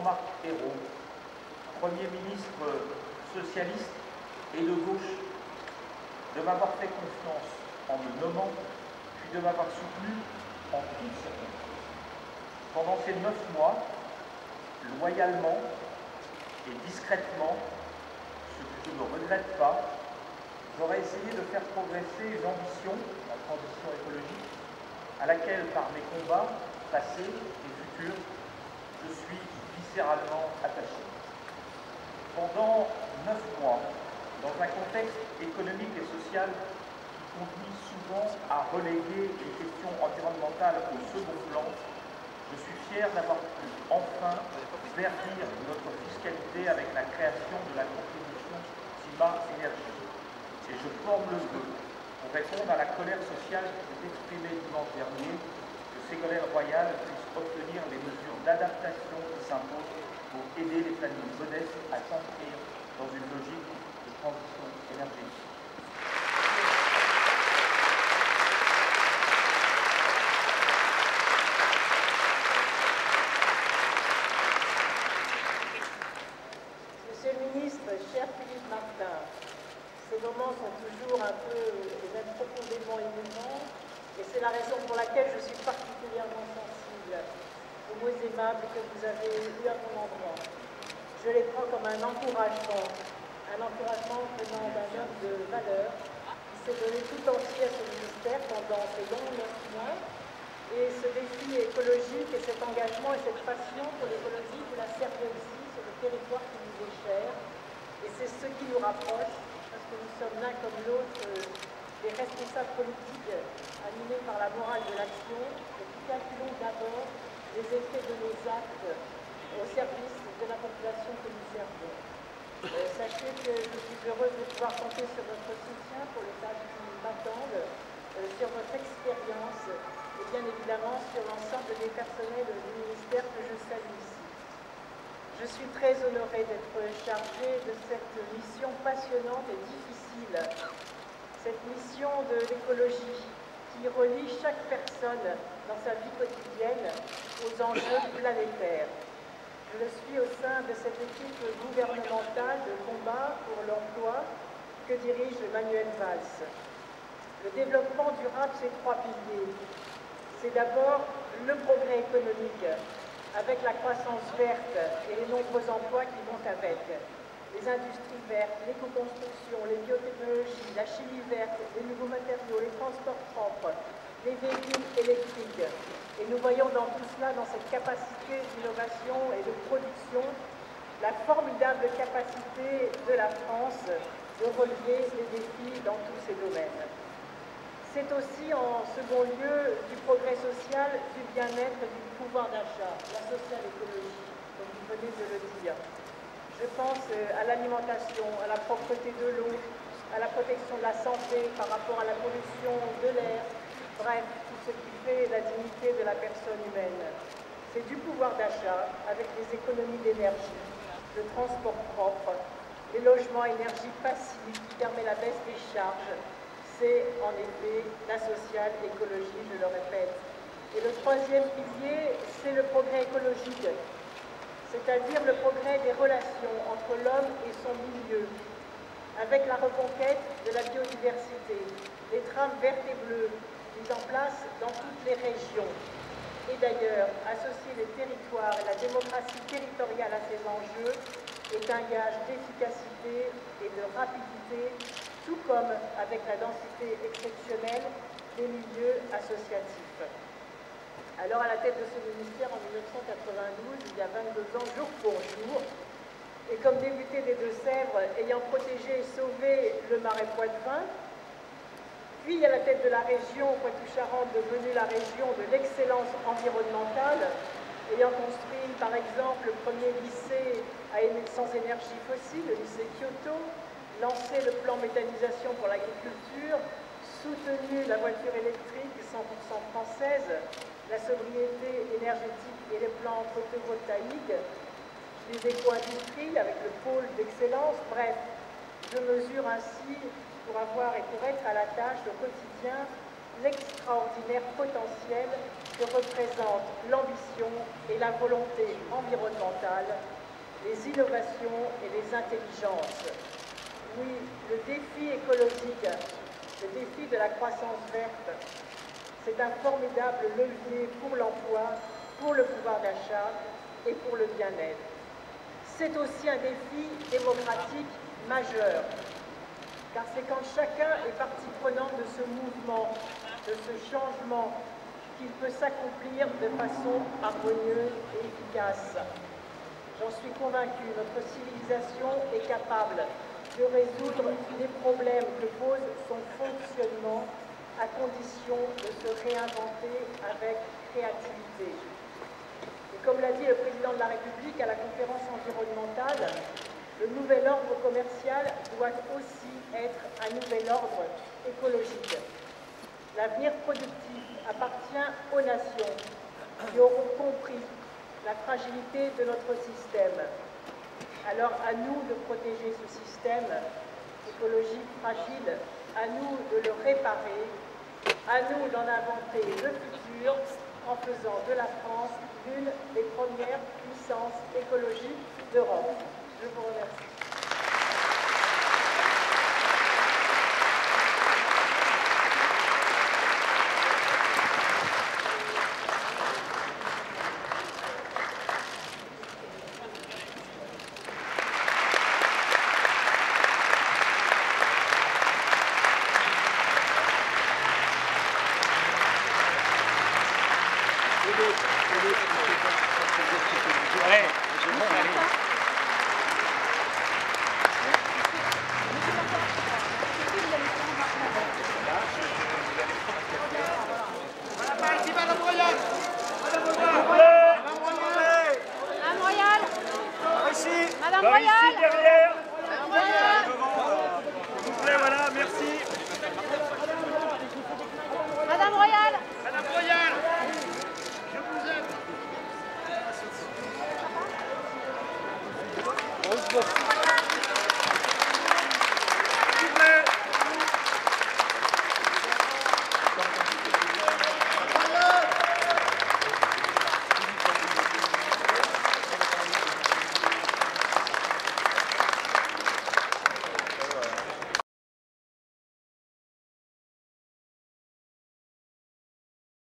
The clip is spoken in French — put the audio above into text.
Jean-Marc Ayrault, Premier ministre socialiste et de gauche, de m'avoir fait confiance en me nommant, puis de m'avoir soutenu en toutes circonstances. Pendant ces 9 mois, loyalement et discrètement, ce que je ne regrette pas, j'aurais essayé de faire progresser une ambition, la transition écologique, à laquelle, par mes combats passés et futurs, je suis viscéralement attaché. Pendant 9 mois, dans un contexte économique et social qui conduit souvent à reléguer les questions environnementales au second plan, je suis fier d'avoir pu enfin verdir notre fiscalité avec la création de la contribution climat-énergie. Et je forme le vœu, pour répondre à la colère sociale qui s'est exprimée dimanche dernier, que Ségolène Royal puisse obtenir les mesures d'adaptation qui s'imposent pour aider les familles modestes à s'inscrire dans une logique de transition énergétique. Monsieur le ministre, cher Philippe Martin, ces moments sont toujours un peu, et même profondément émouvants, et c'est la raison pour laquelle je suis particulièrement sensible aux mots aimables que vous avez eus à mon endroit. Je les prends comme un encouragement venant d'un homme de valeur qui s'est donné tout entier à ce ministère pendant ces longs 9 mois. Et ce défi écologique et cet engagement et cette passion pour l'écologie, vous la servez aussi sur le territoire qui nous est cher. Et c'est ce qui nous rapproche, parce que nous sommes l'un comme l'autre des responsables politiques animés par la morale de l'action et qui calculons d'abord les effets de nos actes au service de la population que nous servons. Sachez que je suis heureuse de pouvoir compter sur votre soutien pour les tâches qui m'attendent, sur votre expérience et bien évidemment sur l'ensemble des personnels du ministère que je salue ici. Je suis très honorée d'être chargée de cette mission passionnante et difficile, cette mission de l'écologie qui relie chaque personne dans sa vie quotidienne aux enjeux planétaires. Je le suis au sein de cette équipe gouvernementale de combat pour l'emploi que dirige Manuel Valls. Le développement durable, c'est 3 piliers. C'est d'abord le progrès économique, avec la croissance verte et les nombreux emplois qui vont avec. Les industries vertes, l'éco-construction, les biotechnologies, la chimie verte, les nouveaux matériaux, les transports propres, les véhicules électriques. Et nous voyons dans tout cela, dans cette capacité d'innovation et de production, la formidable capacité de la France de relever les défis dans tous ces domaines. C'est aussi en second lieu du progrès social, du bien-être et du pouvoir d'achat, la sociale écologie, comme vous venez de le dire. Je pense à l'alimentation, à la propreté de l'eau, à la protection de la santé par rapport à la pollution de l'air, bref, tout ce qui fait la dignité de la personne humaine. C'est du pouvoir d'achat avec les économies d'énergie, le transport propre, les logements à énergie passive qui permet la baisse des charges. C'est en effet la sociale écologie, je le répète. Et le troisième pilier, c'est le progrès écologique, c'est-à-dire le progrès des relations entre l'homme et son milieu, avec la reconquête de la biodiversité, les trames vertes et bleues mises en place dans toutes les régions. Et d'ailleurs, associer les territoires et la démocratie territoriale à ces enjeux est un gage d'efficacité et de rapidité, tout comme avec la densité exceptionnelle des milieux associatifs. Alors, à la tête de ce ministère en 1992, il y a 22 ans, jour pour jour, et comme député des Deux-Sèvres, ayant protégé et sauvé le marais Poitevin, puis à la tête de la région Poitou-Charentes, devenue la région de l'excellence environnementale, ayant construit par exemple le premier lycée sans énergie fossile, le lycée Kyoto, lancé le plan méthanisation pour l'agriculture, soutenu la voiture électrique 100% française, la sobriété énergétique et les plans photovoltaïques, les éco-industries avec le pôle d'excellence, bref, je mesure ainsi pour avoir et pour être à la tâche au quotidien l'extraordinaire potentiel que représentent l'ambition et la volonté environnementale, les innovations et les intelligences. Oui, le défi écologique, le défi de la croissance verte, c'est un formidable levier pour l'emploi, pour le pouvoir d'achat et pour le bien-être. C'est aussi un défi démocratique majeur, car c'est quand chacun est partie prenante de ce mouvement, de ce changement, qu'il peut s'accomplir de façon harmonieuse et efficace. J'en suis convaincue, notre civilisation est capable de résoudre les problèmes que pose son fonctionnement à condition de se réinventer avec créativité. Et comme l'a dit le président de la République à la conférence environnementale, le nouvel ordre commercial doit aussi être un nouvel ordre écologique. L'avenir productif appartient aux nations qui auront compris la fragilité de notre système. Alors à nous de protéger ce système écologique fragile, à nous de le réparer, à nous d'en inventer le futur en faisant de la France l'une des premières puissances écologiques d'Europe. Je vous remercie.